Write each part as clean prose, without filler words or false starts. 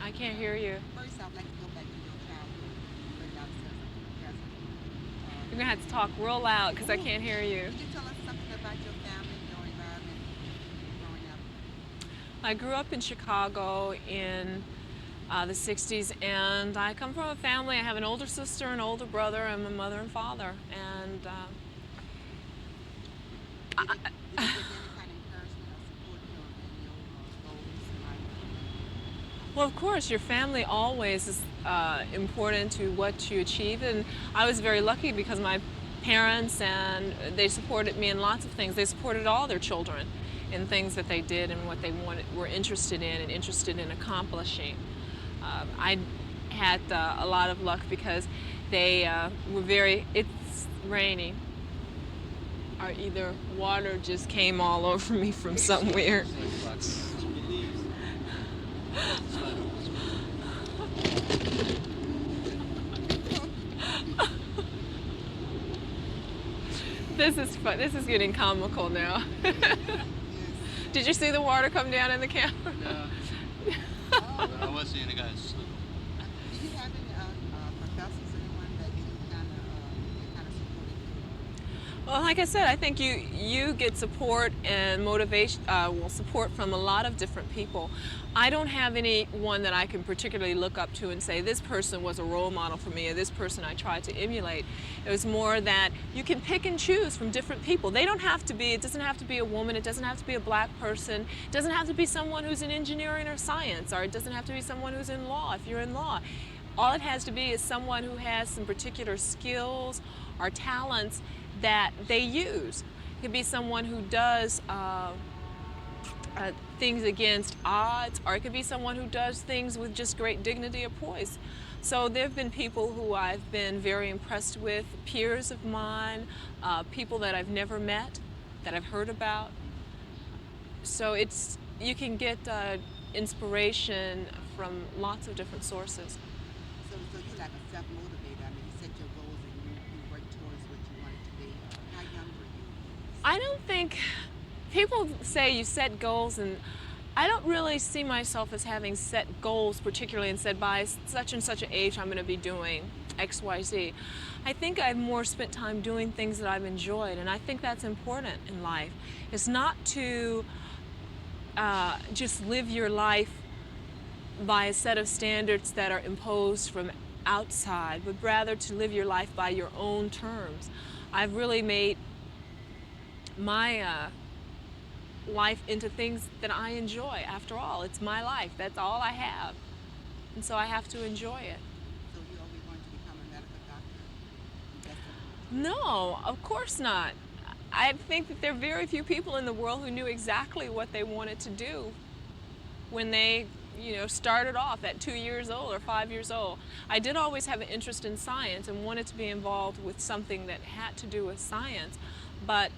I can't hear you. First, I'd like to go back to your childhood. You laid out something from the present. You're gonna have to talk real loud because I Ooh, can't hear you. could you tell us something about your family, your environment, growing up? I grew up in Chicago in the 60s, and I come from a family. I have an older sister, an older brother, and my mother and father. And Did they give you any kind of encouragement or support in your goals in life? well, of course, your family always is important to what you achieve. And I was very lucky because my parents and they supported me in lots of things. They supported all their children in things that they did and what they were interested in and interested in accomplishing. I had a lot of luck because they were very. It's raining, or either water just came all over me from somewhere. This is fun. This is getting comical now. Yes. Did you see the water come down in the camera? Yeah, Oh, but I was seeing the guys. do you have any professors, anyone that kind of supported you? Well, like I said, I think you get support and motivation, well, support from a lot of different people. I don't have anyone that I can particularly look up to and say this person was a role model for me or this person I tried to emulate. It was more that you can pick and choose from different people. They don't have to be. It doesn't have to be a woman. It doesn't have to be a black person. It doesn't have to be someone who's in engineering or science, or it doesn't have to be someone who's in law if you're in law. All it has to be is someone who has some particular skills or talents that they use. It could be someone who does things against odds, or it could be someone who does things with just great dignity or poise. So there have been people who I've been very impressed with, peers of mine, people that I've never met, that I've heard about. So you can get inspiration from lots of different sources. So you're like a self-motivator. I mean, you set your goals and you work towards what you want it to be. How young were you? I don't think people say you set goals, and I don't really see myself as having set goals particularly and said by such and such an age I'm going to be doing X, Y, Z. I think I've more spent time doing things that I've enjoyed, and I think that's important in life. It's not to just live your life by a set of standards that are imposed from outside, but rather to live your life by your own terms. I've really made my life into things that I enjoy. After all, it's my life. That's all I have. And so I have to enjoy it. So you always wanted to become a medical doctor? That's what you No, of course not. I think that there are very few people in the world who knew exactly what they wanted to do when they, started off at 2 years old or 5 years old. I did always have an interest in science and wanted to be involved with something that had to do with science, but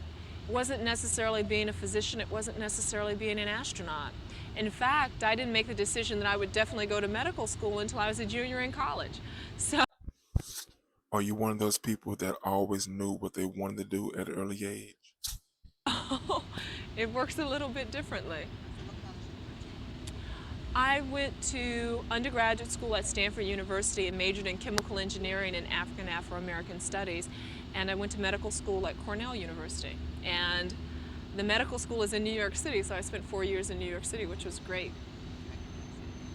it wasn't necessarily being a physician, it wasn't necessarily being an astronaut. In fact, I didn't make the decision that I would definitely go to medical school until I was a junior in college. So Are you one of those people that always knew what they wanted to do at an early age? it works a little bit differently. So what college did you attend? I went to undergraduate school at Stanford University and majored in chemical engineering and African Afro-American studies. And I went to medical school at Cornell University. And the medical school is in New York City, so I spent 4 years in New York City, which was great.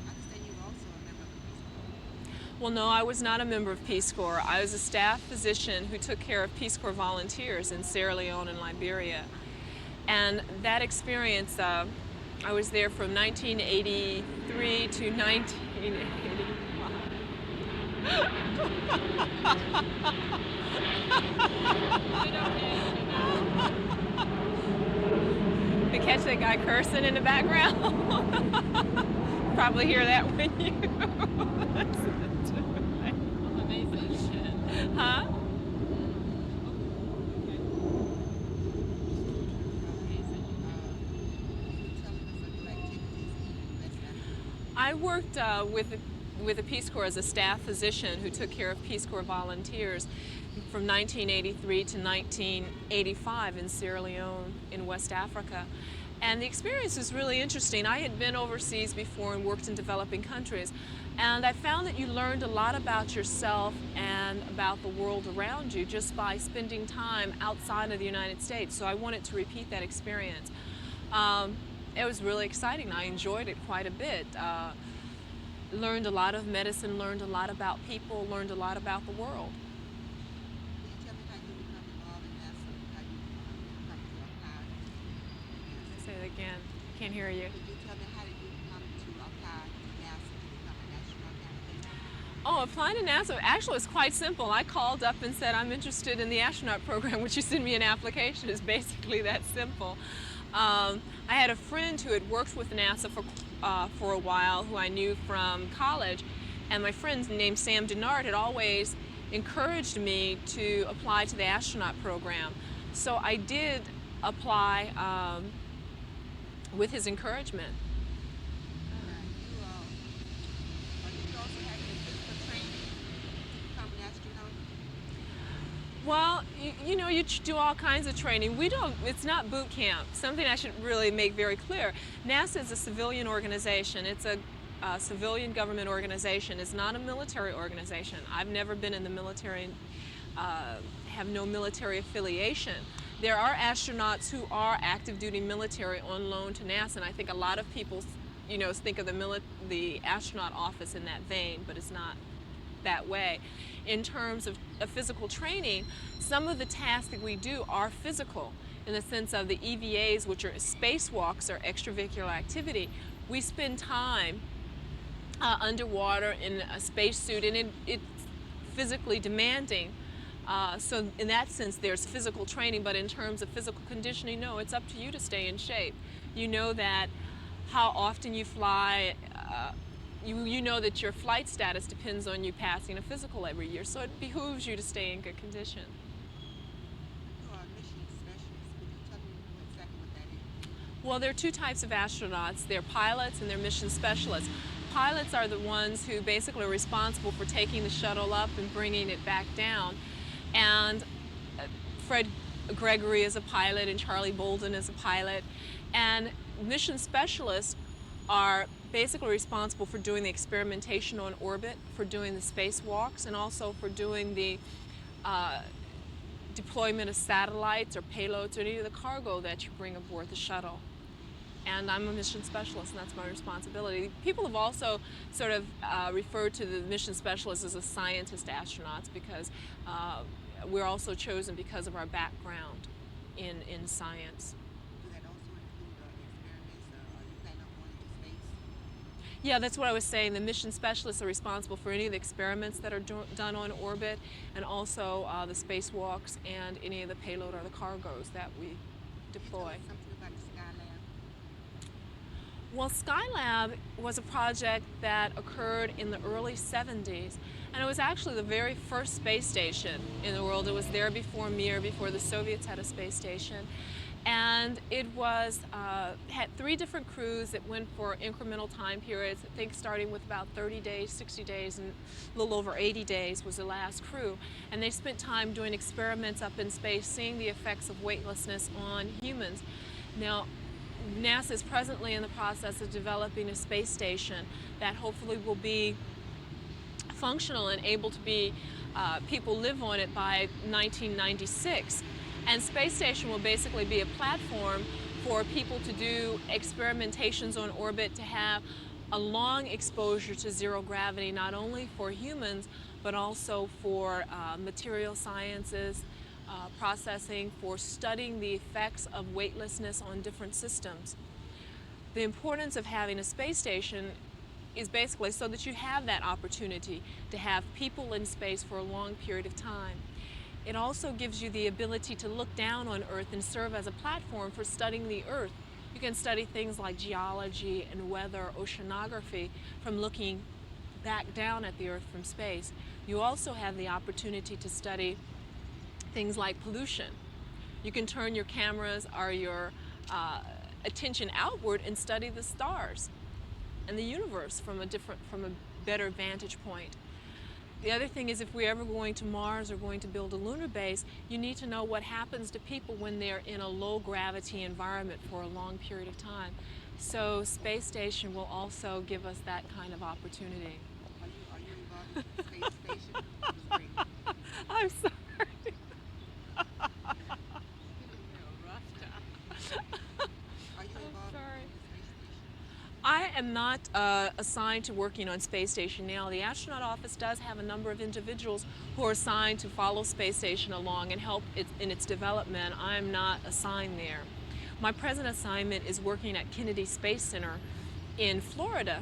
I understand you were also a member of the Peace Corps. Well, no, I was not a member of Peace Corps. I was a staff physician who took care of Peace Corps volunteers in Sierra Leone and Liberia. And that experience, I was there from 1983 to 1985. To catch that guy cursing in the background. Probably hear that when you listen to it. Huh? I worked with the Peace Corps as a staff physician who took care of Peace Corps volunteers from 1983 to 1985 in Sierra Leone in West Africa. And the experience is really interesting. I had been overseas before and worked in developing countries, and I found that you learned a lot about yourself and about the world around you just by spending time outside of the United States. So I wanted to repeat that experience. Um, it was really exciting. I enjoyed it quite a bit. Learned a lot of medicine, learned a lot about people, learned a lot about the world. Can you tell me how you become involved in NASA? How you come to apply to NASA? Say it again. Can't hear you. Could you tell me how did you come to apply to NASA to become an astronaut navigator? Oh, applying to NASA actually was quite simple. I called up and said, I'm interested in the astronaut program. Would you send me an application? It's basically that simple. I had a friend who had worked with NASA for a while, who I knew from college, and my friend named Sam Denard had always encouraged me to apply to the astronaut program. So I did apply with his encouragement. Did you also have any physical training to become an astronaut? Well, you know, you do all kinds of training. We don't, it's not boot camp. Something I should really make very clear. NASA is a civilian organization. It's a civilian government organization. It's not a military organization. I've never been in the military, have no military affiliation. There are astronauts who are active duty military on loan to NASA, and I think a lot of people, you know, think of the astronaut office in that vein, but it's not that way. In terms of physical training, some of the tasks that we do are physical in the sense of the EVAs, which are spacewalks or extravehicular activity. We spend time underwater in a spacesuit, and it's physically demanding. So in that sense, there's physical training, but in terms of physical conditioning, no, it's up to you to stay in shape. You know that how often you fly, you know that your flight status depends on you passing a physical every year, so it behooves you to stay in good condition. You are a mission specialist. Could you tell me exactly what that is? Well, there are two types of astronauts. They're pilots and they're mission specialists. Pilots are the ones who basically are responsible for taking the shuttle up and bringing it back down. And Fred Gregory is a pilot and Charlie Bolden is a pilot. And mission specialists are basically responsible for doing the experimentation on orbit, for doing the spacewalks, and also for doing the deployment of satellites or payloads or any of the cargo that you bring aboard the shuttle. And I'm a mission specialist, and that's my responsibility. People have also sort of referred to the mission specialists as a scientist astronauts because we're also chosen because of our background in science. Do that also include experiments? Are you planning on going into space? Yeah, that's what I was saying. The mission specialists are responsible for any of the experiments that are done on orbit, and also the spacewalks and any of the payload or the cargoes that we deploy. Can you tell us something about the Skylab? Well, Skylab was a project that occurred in the early 70s, and it was actually the very first space station in the world. It was there before Mir, before the Soviets had a space station. And it was, had 3 different crews that went for incremental time periods, I think starting with about 30 days, 60 days, and a little over 80 days was the last crew. And they spent time doing experiments up in space, seeing the effects of weightlessness on humans. Now, NASA is presently in the process of developing a space station that hopefully will be functional and able to be, people live on it by 1996. And space station will basically be a platform for people to do experimentations on orbit, to have a long exposure to zero gravity, not only for humans, but also for material sciences, processing, for studying the effects of weightlessness on different systems. The importance of having a space station is basically so that you have that opportunity to have people in space for a long period of time. It also gives you the ability to look down on Earth and serve as a platform for studying the Earth. You can study things like geology and weather, oceanography, from looking back down at the Earth from space. You also have the opportunity to study things like pollution. You can turn your cameras or your attention outward and study the stars and the universe from a better vantage point. The other thing is if we're ever going to Mars or going to build a lunar base, you need to know what happens to people when they're in a low gravity environment for a long period of time. So space station will also give us that kind of opportunity. Are you involved in the space station? It was great. I'm sorry. Are you involved sorry. in the space station? I am not assigned to working on space station now. The astronaut office does have a number of individuals who are assigned to follow space station along and help it in its development. I am not assigned there. My present assignment is working at Kennedy Space Center in Florida.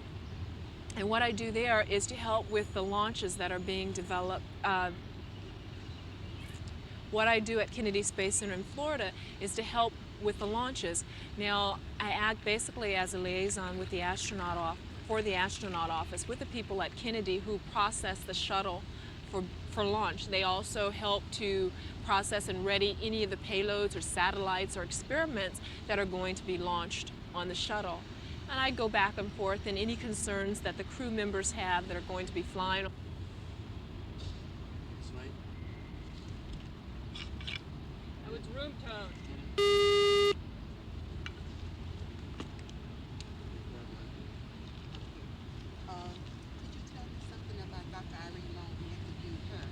And what I do there is to help with the launches that are being developed. What I do at Kennedy Space Center in Florida is to help with the launches. Now, I act basically as a liaison with the for the astronaut office, with the people at Kennedy who process the shuttle for launch. They also help to process and ready any of the payloads or satellites or experiments that are going to be launched on the shuttle. And I go back and forth in any concerns that the crew members have that are going to be flying. Oh, it's room tone. Could you tell me something about Dr. Irene Long? We interviewed her.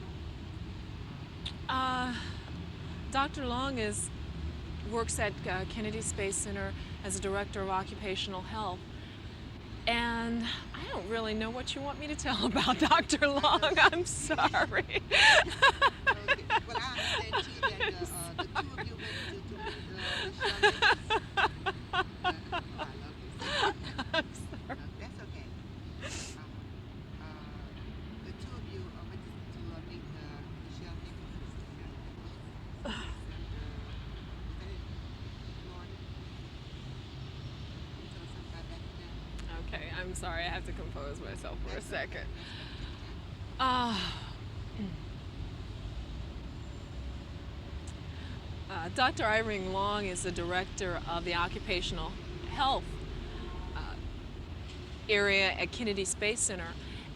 Dr. Long works at Kennedy Space Center as a director of occupational health. And I don't really know what you want me to tell about Dr. Long. I'm sorry. Okay. Well, I understand too that the two of you went to meet Michelle Nichols. I love this. I'm sorry. That's okay. The two of you went to meet Michelle Nichols. Florida. Can you tell us something about that now? Okay, I'm sorry. I have to compose myself for a That's okay. second. Dr. Irene Long is the director of the occupational health area at Kennedy Space Center.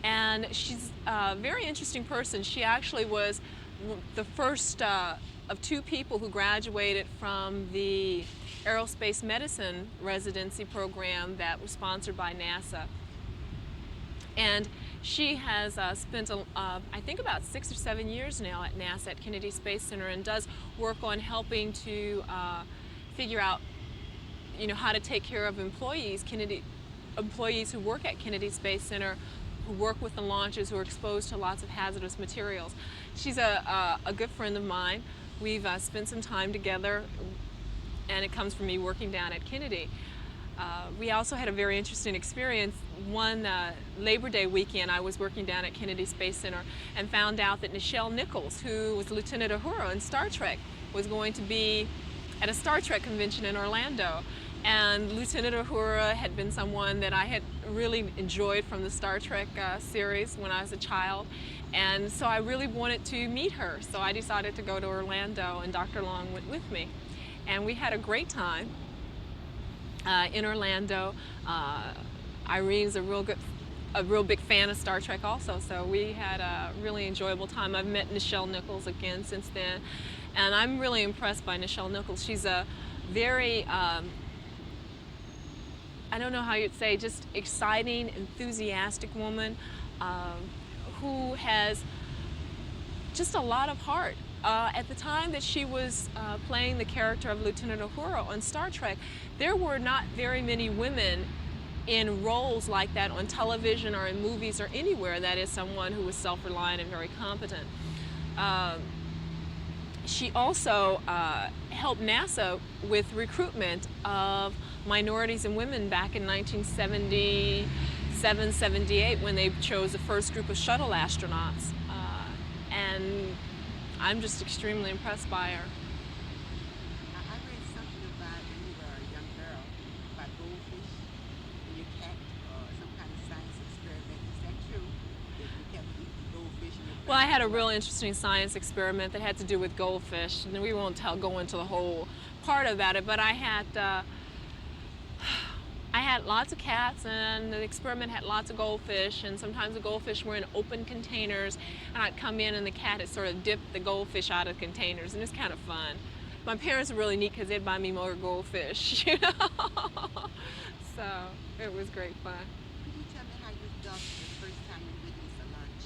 And she's a very interesting person. She actually was the first of two people who graduated from the aerospace medicine residency program that was sponsored by NASA. And she has spent, I think, about 6 or 7 years now at NASA at Kennedy Space Center and does work on helping to figure out, how to take care of employees who work at Kennedy Space Center, who work with the launches, who are exposed to lots of hazardous materials. She's a good friend of mine. We've spent some time together, and it comes from me working down at Kennedy. We also had a very interesting experience. One Labor Day weekend, I was working down at Kennedy Space Center and found out that Nichelle Nichols, who was Lieutenant Uhura in Star Trek, was going to be at a Star Trek convention in Orlando. And Lieutenant Uhura had been someone that I had really enjoyed from the Star Trek series when I was a child. And so I really wanted to meet her. So I decided to go to Orlando, and Dr. Long went with me. And we had a great time in Orlando. Irene's a real big fan of Star Trek also, so we had a really enjoyable time. I've met Nichelle Nichols again since then, and I'm really impressed by Nichelle Nichols. She's a very, I don't know how you'd say, just exciting, enthusiastic woman who has just a lot of heart. At the time that she was playing the character of Lieutenant Uhura on Star Trek, there were not very many women in roles like that on television or in movies or anywhere. That is, someone who was self-reliant and very competent. She also helped NASA with recruitment of minorities and women back in 1977, 78, when they chose the first group of shuttle astronauts. And I'm just extremely impressed by her. I read something about when you were a young girl about goldfish and you kept some kind of science experiment. Is that true? That you kept eating goldfish? Well, I had a real interesting science experiment that had to do with goldfish, and we won't go into the whole part about it. But I had had lots of cats, and the experiment had lots of goldfish, and sometimes the goldfish were in open containers, and I'd come in and the cat had sort of dipped the goldfish out of containers, and it's kind of fun. My parents were really neat because they'd buy me more goldfish, you know. So it was great fun. Could you tell me how you felt the first time you witnessed a launch?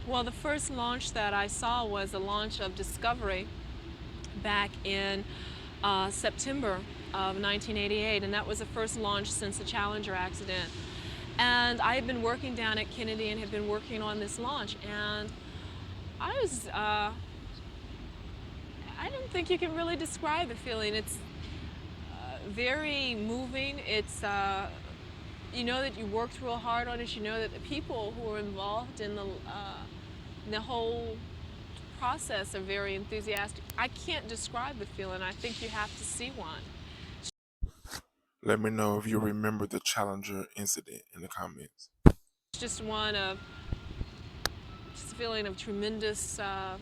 Well, the first launch that I saw was the launch of Discovery back in September of 1988, and that was the first launch since the Challenger accident. And I had been working down at Kennedy and had been working on this launch, and I was, I don't think you can really describe the feeling. It's very moving. It's, you know that you worked real hard on it. You know that the people who are involved in the whole process are very enthusiastic. I can't describe the feeling. I think you have to see one. Let me know if you remember the Challenger incident in the comments. It's just one of just a feeling of tremendous, I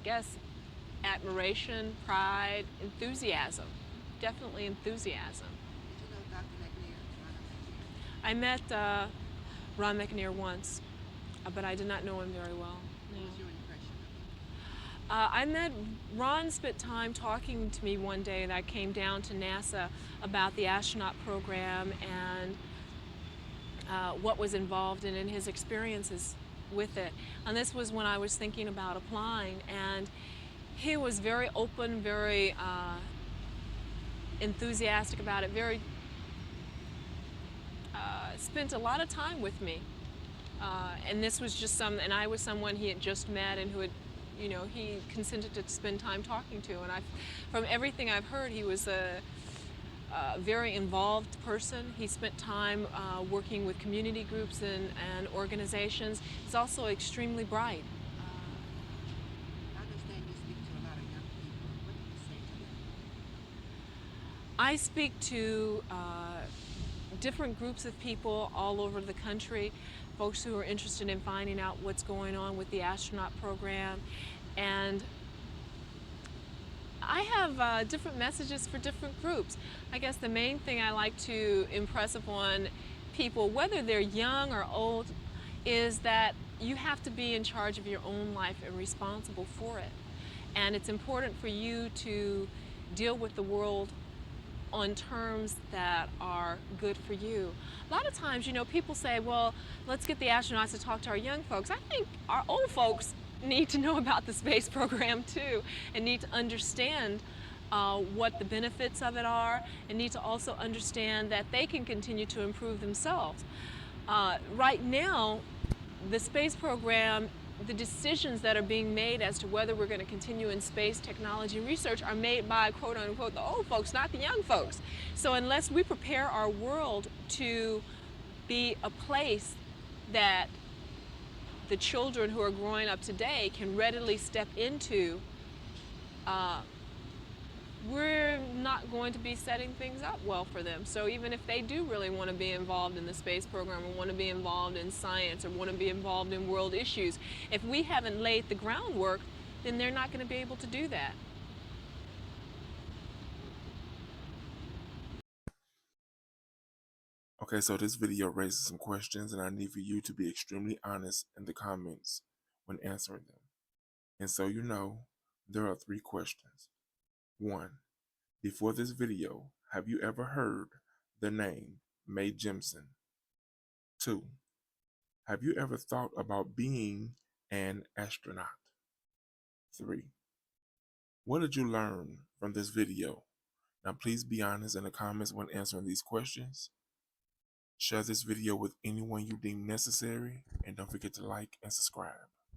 guess, admiration, pride, enthusiasm. Definitely enthusiasm. Did you know Dr. McNair, Ronald McNair? I met Ron McNair once, but I did not know him very well. What was your impression of him? I met Ron, spent time talking to me one day that I came down to NASA about the astronaut program and what was involved in it and his experiences with it. And this was when I was thinking about applying, and he was very open, very enthusiastic about it, very spent a lot of time with me. And this was just and I was someone he had just met and who had, you know, he consented to spend time talking to. And from everything I've heard, he was a very involved person. He spent time working with community groups and organizations. He's also extremely bright. I understand you speak to a lot of young people. What do you say to them? I speak to different groups of people all over the country, folks who are interested in finding out what's going on with the astronaut program. And I have different messages for different groups. I guess the main thing I like to impress upon people, whether they're young or old, is that you have to be in charge of your own life and responsible for it. And it's important for you to deal with the world on terms that are good for you. A lot of times, you know, people say, well, let's get the astronauts to talk to our young folks. I think our old folks need to know about the space program too, and need to understand what the benefits of it are, and need to also understand that they can continue to improve themselves. Right now, the space program, the decisions that are being made as to whether we're going to continue in space technology and research are made by, quote unquote, the old folks, not the young folks. So unless we prepare our world to be a place that the children who are growing up today can readily step into, we're not going to be setting things up well for them. So even if they do really want to be involved in the space program, or want to be involved in science, or want to be involved in world issues, if we haven't laid the groundwork, then they're not going to be able to do that. Okay, so this video raises some questions, and I need for you to be extremely honest in the comments when answering them. And so you know, there are 3 questions. 1. Before this video, have you ever heard the name Mae Jemison? 2. Have you ever thought about being an astronaut? 3. What did you learn from this video? Now please be honest in the comments when answering these questions. Share this video with anyone you deem necessary, and don't forget to like and subscribe.